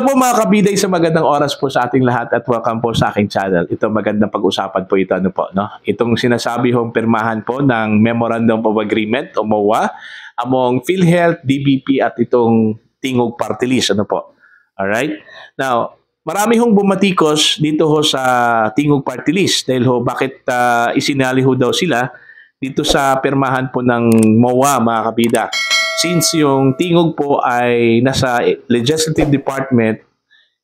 Hello po mga kabida, isang magandang oras po sa ating lahat at welcome po sa aking channel. Ito magandang pag-usapan po ito, ano po, no? Itong sinasabi hong pirmahan po ng Memorandum of Agreement o MOA among PhilHealth, DBP at itong Tingog Party List, ano po. Alright? Now, marami hong bumatikos dito ho sa Tingog Party List dahil ho bakit isinali ho daw sila dito sa pirmahan po ng MOA mga kabida. Since yung Tingog po ay nasa Legislative Department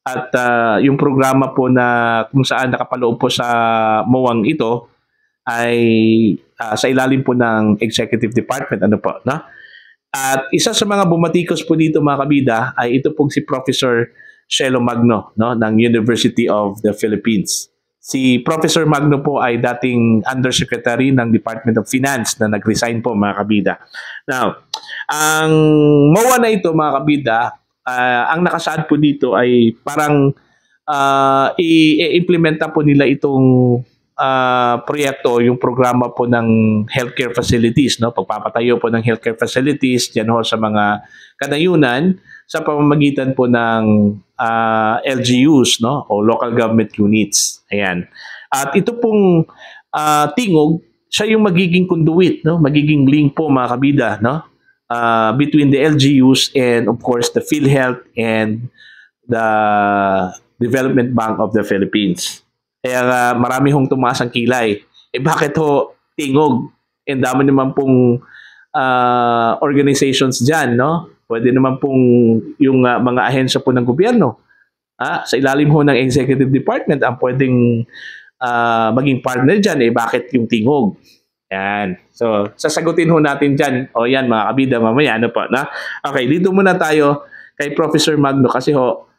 at yung programa po na kung saan nakapaloob po sa MOA ito ay sa ilalim po ng Executive Department, ano po, no? At isa sa mga bumatikos po dito mga kabida ay ito pong si Professor Shelo Magno, no, ng University of the Philippines. Si Professor Magno po ay dating Undersecretary ng Department of Finance na nag-resign po mga kabida. Now, ang MOA na ito mga kabida, ang nakasaad po dito ay parang i-implementa po nila itong proyekto, yung programa po ng healthcare facilities, no? Pagpapatayo po ng healthcare facilities diyan ho sa mga kanayunan sa pamamagitan po ng LGUs, no, o local government units. Ayan. At ito pong Tingog, siya yung magiging conduit, no, magiging link po mga kabida, no, between the LGUs and of course the PhilHealth and the Development Bank of the Philippines. Kaya marami hong tumaas ang kilay. Bakit ho Tingog? And dami naman pong organizations dyan, no? Pwede naman pong yung mga ahensya po ng gobyerno. Sa ilalim ho ng Executive Department ang pwedeng maging partner dyan. Bakit yung Tingog? Yan. So, sasagutin ho natin dyan. O yan mga kabida mamaya. Ano po, na? Okay, dito muna tayo kay Professor Magno kasi ho,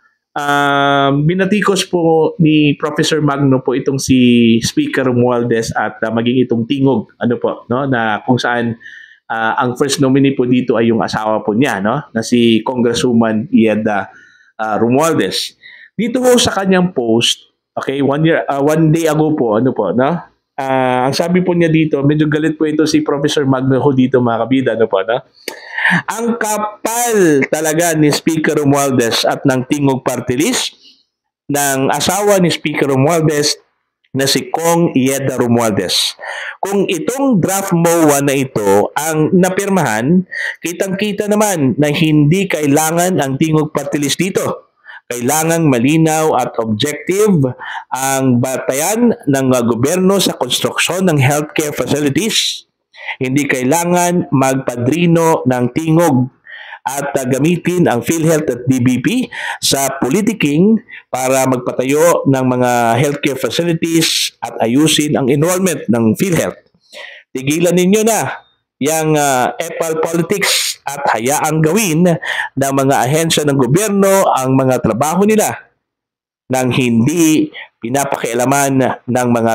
binatikos po ni Professor Magno po itong si Speaker Romualdez at maging itong Tingog, ano po, no, na kung saan ang first nominee po dito ay yung asawa po niya, no, na si Congresswoman Ieda Romualdez. Dito po sa kanyang post, okay, one day ago po, ano po, no, ang sabi po niya dito, medyo galit po ito si Professor Magno ho dito mga kabida, ano po, no. Ang kapal talaga ni Speaker Romualdez at ng Tingog Party List ng asawa ni Speaker Romualdez na si Kong Ieda Romualdez. Kung itong draft MOA na ito ang napirmahan, kitang-kita naman na hindi kailangan ang Tingog Party List dito. Kailangang malinaw at objective ang batayan ng gobyerno sa konstruksyon ng healthcare facilities. Hindi kailangan magpadrino ng Tingog at gamitin ang PhilHealth at DBP sa politiking para magpatayo ng mga healthcare facilities at ayusin ang enrollment ng PhilHealth. Tigilan ninyo na yung epal politics at hayaang gawin ng mga ahensya ng gobyerno ang mga trabaho nila nang hindi pinapakialaman ng mga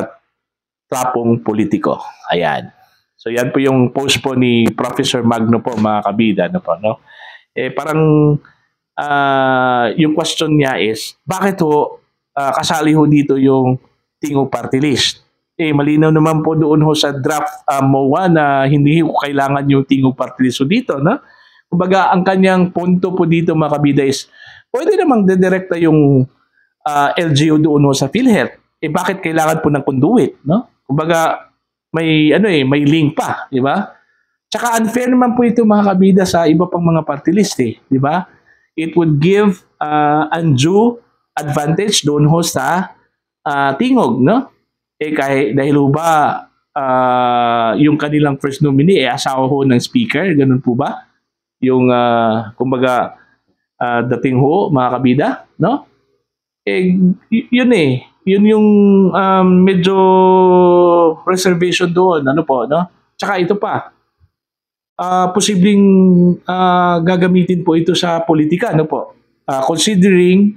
trapong politiko. Ayan. So yan po yung post po ni Professor Magno po mga kabida, no po, no? Parang yung question niya is bakit ho kasali ho dito yung Tingog Party List? Malinaw naman po doon ho sa draft MOA na hindi ho kailangan yung Tingog Party List ho dito, no? Kumbaga ang kanyang punto po dito mga kabida is pwede namang dedirekta yung LGU doon ho sa PhilHealth. Bakit kailangan po ng conduit, no? Kumbaga may may link pa, di ba? Tsaka unfair naman po ito mga kabida sa iba pang mga party list, di ba? It would give undue advantage doon ho sa Tingog, no? Kahit dahil ho ba yung kanilang first nominee asawa ho ng speaker, ganun po ba? Yung kumbaga dating ho mga kabida, no? Yun yun yung medyo reservation doon, ano po, no? Tsaka ito pa, posibleng gagamitin po ito sa politika, ano po? Considering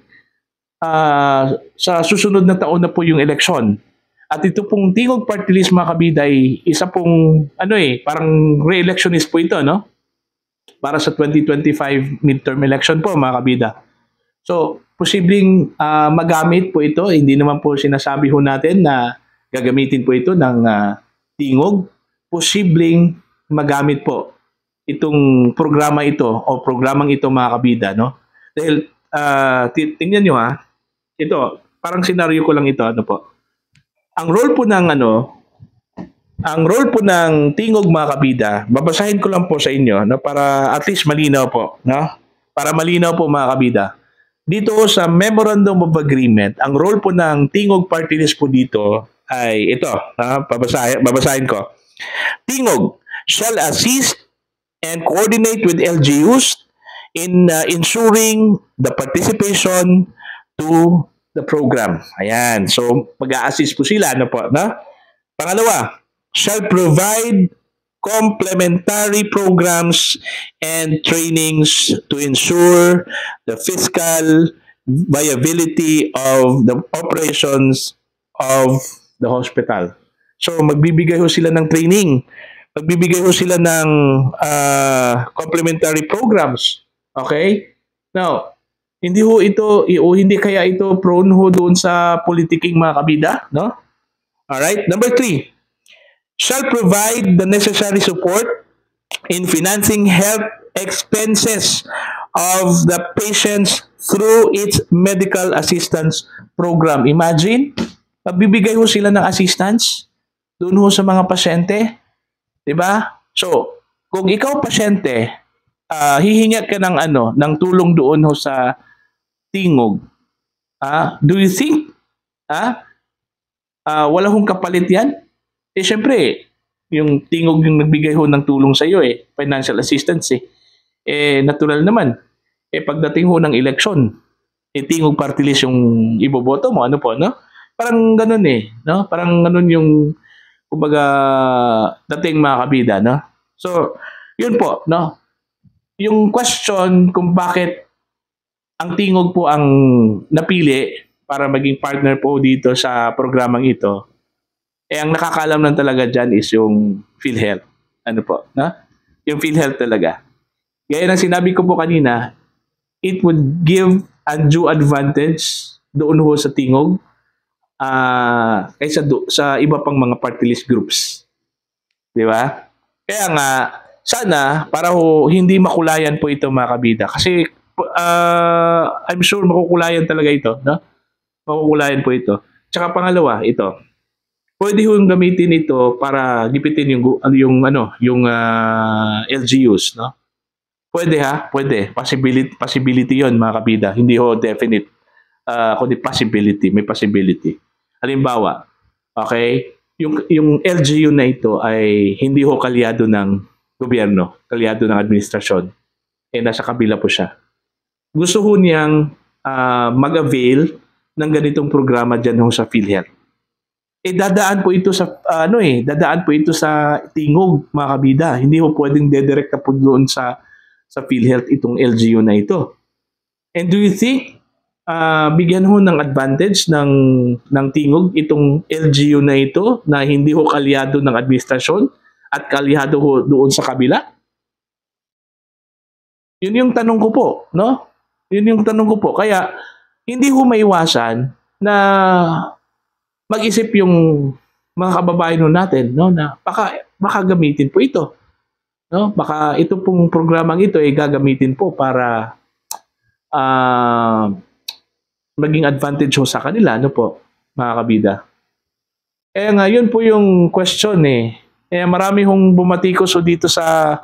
sa susunod na taon na po yung election. At ito pong Tingog Party List mga kabida ay isa pong parang re-electionist po ito, no? Para sa 2025 midterm election po mga kabida. So, posibleng magamit po ito. Hindi naman po sinasabi ho natin na gagamitin po ito ng Tingog. Posibleng magamit po itong programa ito o programang ito mga kabida, no? Dahil tingnan nyo ha. Ito, parang senaryo ko lang ito, ano po. Ang role po ng tingog mga kabida, babasahin ko lang po sa inyo no, para at least malinaw po, no? Para malinaw po mga kabida. Dito sa Memorandum of Agreement, ang role po ng tingog party list po dito ay ito, babasahin ko. Tingog shall assist and coordinate with LGUs in ensuring the participation to the program. Ayan. So, mag-a-assist po sila. Ano po? No? Pangalawa, shall provide complementary programs and trainings to ensure the fiscal viability of the operations of the hospital. So, magbibigay ho sila ng training. Magbibigay ho sila ng complementary programs. Okay? Now, hindi kaya ito prone ho doon sa politiking mga kabida, no? Alright? Number 3, shall provide the necessary support in financing health expenses of the patients through its medical assistance program. Imagine, magbibigay ho sila ng assistance doon ho sa mga pasyente. Diba? So, kung ikaw pasyente, hihingi ka ng tulong doon ho sa tingog. Do you think wala hong kapalit yan? Syempre, yung tingog yung nagbigay ho ng tulong sa iyo financial assistance natural naman. Pagdating ho ng eleksyon, tingog party list yung iboboto mo, ano po, no? Parang ganun no? Parang ganun yung kumbaga dating mga kabida, no? So, yun po, no? Yung question kung bakit ang tingog po ang napili para maging partner po dito sa programang ito, ang nakakaalam lang talaga dyan is yung PhilHealth. Ano po, no? Yung PhilHealth talaga. Gaya ng sinabi ko po kanina, it would give undue advantage doon ho sa tingog kaysa sa iba pang mga party list groups. Di ba? Kaya nga, sana para ho hindi makulayan po ito mga kabida. Kasi I'm sure makukulayan talaga ito. No? Makukulayan po ito. Tsaka pangalawa, ito. Pwede hong gamitin ito para gipitin yung LGUs. No? Pwede pwede. Possibility yon mga kabida. Hindi ho definite. Kundi possibility. May possibility. Halimbawa, okay, yung LGU na ito ay hindi ho kalyado ng gobyerno, kalyado ng administrasyon. Nasa kabila po siya. Gusto ho niyang mag-avail ng ganitong programa dyan ho sa PhilHealth. Dadaan po ito sa dadaan po ito sa tingog mga kabida. Hindi ho pwedeng dedirekta po doon sa PhilHealth itong LGU na ito. And do you think bigyan ho ng advantage ng tingog itong LGU na ito na hindi ho kalyado ng administrasyon at kalyado ho doon sa kabila? Yun yung tanong ko po, no? Yun yung tanong ko po. Kaya hindi ho maiwasan na mag-isip yung mga kababayan natin, no, na baka gamitin po ito. No? Baka ito pong programang ito ay gagamitin po para maging advantage ho sa kanila, ano po, mga kabida. Kaya nga, yun po yung question Kaya marami hong bumatikos dito sa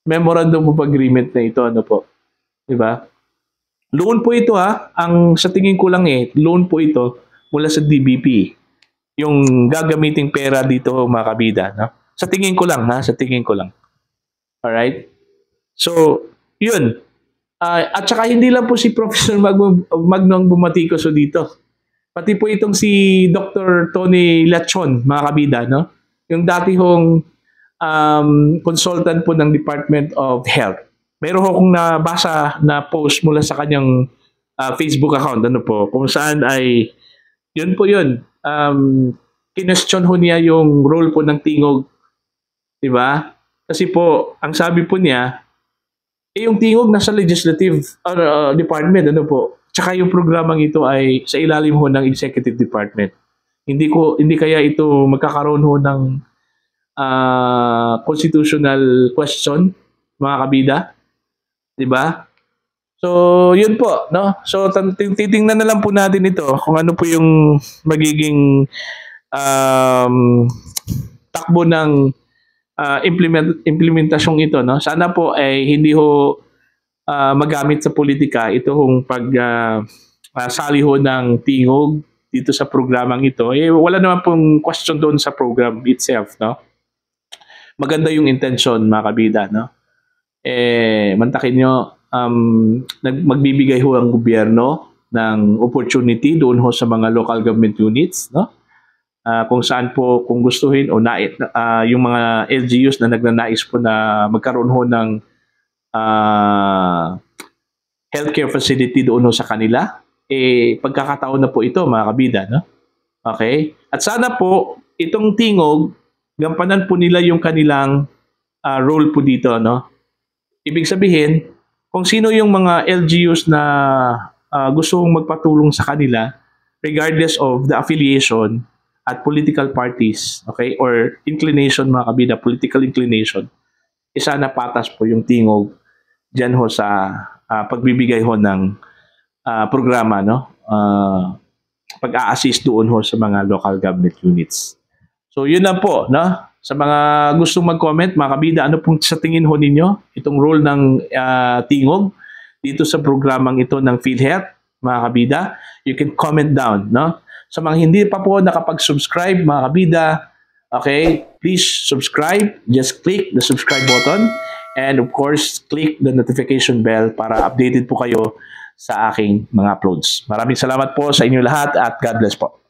Memorandum of Agreement na ito, ano po. Diba? Loan po ito ang sa tingin ko lang loan po ito mula sa DBP. Yung gagamiting pera dito mga kabida, no? Sa tingin ko lang sa tingin ko lang. Alright? So, yun. At saka hindi lang po si Professor Magno ang bumatikos dito. Pati po itong si Dr. Tony Lachon, mga kabida, no? Yung dati hong consultant po ng Department of Health. Meron akong nabasa na post mula sa kanyang Facebook account, ano po, kung saan ay, yun po yun, kinestyon ho niya yung role po ng tingog, di ba? Kasi po, ang sabi po niya, yung tingog nasa legislative department, ano po, tsaka yung programang ito ay sa ilalim ho ng executive department. Hindi kaya ito magkakaroon ho ng constitutional question, mga kabida, 'di ba? So, yun po, no? So, titingnan na lang po natin ito kung ano po yung magiging um, takbo ng implementasyong ito, no? Sana po ay hindi ho magamit sa politika ito hong sali ho ng tingog dito sa programang ito. Wala naman pong question doon sa program itself, no? Maganda yung intention, mga kabida, no? Mantakin nyo, magbibigay ho ang gobyerno ng opportunity doon ho sa mga local government units, no? Kung saan po, kung gustuhin o yung mga LGUs na nagnanais po na magkaroon ho ng healthcare facility doon ho sa kanila, pagkakataon na po ito, mga kabida, no? Okay? At sana po, itong tingog, gampanan po nila yung kanilang role po dito, no? Ibig sabihin, kung sino yung mga LGUs na gustong magpatulong sa kanila, regardless of the affiliation at political parties, okay, or inclination, mga kabida, political inclination, sana patas po yung tingog dyan ho sa pagbibigay ho ng programa, no? Pag-a-assist doon ho sa mga local government units. So, yun na po, no? Sa mga gustong mag-comment, mga kabida, ano pong sa tingin ho ninyo itong role ng tingog dito sa programang ito ng PhilHealth, mga kabida? You can comment down, no? Sa mga hindi pa po nakapag-subscribe, mga kabida, okay, please subscribe. Just click the subscribe button and of course, click the notification bell para updated po kayo sa aking mga uploads. Maraming salamat po sa inyo lahat at God bless po.